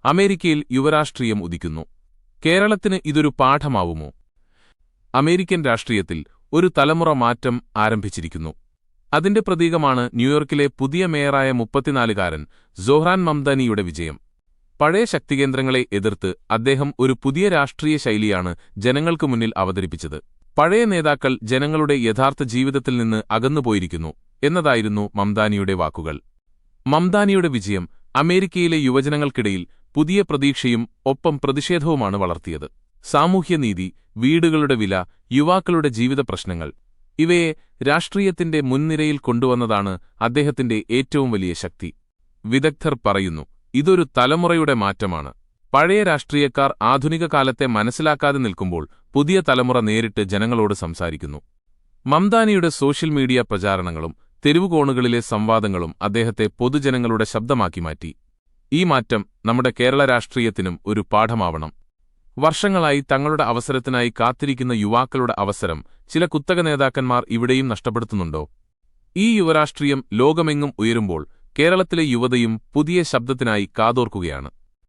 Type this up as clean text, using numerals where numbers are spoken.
അമേരിക്കയിൽ യുവരാഷ്ട്രീയം ഉദിക്കുന്നു. കേരളത്തിന് ഇതൊരു പാഠമാവുമോ? അമേരിക്കൻ രാഷ്ട്രീയത്തിൽ ഒരു തലമുറ മാറ്റം ആരംഭിച്ചിരിക്കുന്നു. അതിന്റെ പ്രതീകമാണ് ന്യൂയോർക്കിലെ പുതിയ മേയറായ 34-കാരൻ സൊഹ്റാൻ മംദാനിയുടെ വിജയം. പഴയ ശക്തികേന്ദ്രങ്ങളെ എതിർത്ത് അദ്ദേഹം ഒരു പുതിയ രാഷ്ട്രീയ ശൈലിയാണ് ജനങ്ങൾക്ക് മുന്നിൽ അവതരിപ്പിച്ചത്. പഴയ നേതാക്കൾ ജനങ്ങളുടെ യഥാർത്ഥ ജീവിതത്തിൽ നിന്ന് അകന്നുപോയിരിക്കുന്നു എന്നതായിരുന്നു മംദാനിയുടെ വാക്കുകൾ. മംദാനിയുടെ വിജയം അമേരിക്കയിലെ യുവജനങ്ങൾക്കിടയിൽ പുതിയ പ്രതീക്ഷയും ഒപ്പം പ്രതിഷേധവുമാണ് വളർത്തിയത്. സാമൂഹ്യനീതി, വീടുകളുടെ വില, യുവാക്കളുടെ ജീവിത പ്രശ്നങ്ങൾ ഇവയെ രാഷ്ട്രീയത്തിന്റെ മുൻനിരയിൽ കൊണ്ടുവന്നതാണ് അദ്ദേഹത്തിന്റെ ഏറ്റവും വലിയ ശക്തി. വിദഗ്ധർ പറയുന്നു, ഇതൊരു തലമുറയുടെ മാറ്റമാണ്. പഴയ രാഷ്ട്രീയക്കാർ ആധുനിക കാലത്തെ മനസ്സിലാക്കാതെ നിൽക്കുമ്പോൾ പുതിയ തലമുറ നേരിട്ട് ജനങ്ങളോട് സംസാരിക്കുന്നു. മംദാനിയുടെ സോഷ്യൽ മീഡിയ പ്രചാരണങ്ങളും തെരുവുകോണുകളിലെ സംവാദങ്ങളും അദ്ദേഹത്തെ പൊതുജനങ്ങളുടെ ശബ്ദമാക്കി മാറ്റി. ഈ മാറ്റം നമ്മുടെ കേരള രാഷ്ട്രീയത്തിനും ഒരു പാഠമാവണം. വർഷങ്ങളായി തങ്ങളുടെ അവസരത്തിനായി കാത്തിരിക്കുന്ന യുവാക്കളുടെ അവസരം ചില കുത്തക നേതാക്കന്മാർ ഇവിടെയും നഷ്ടപ്പെടുത്തുന്നുണ്ടോ? ഈ യുവരാഷ്ട്രീയം ലോകമെങ്ങും ഉയരുമ്പോൾ കേരളത്തിലെ യുവതയും പുതിയ ശബ്ദത്തിനായി കാതോർക്കുകയാണ്.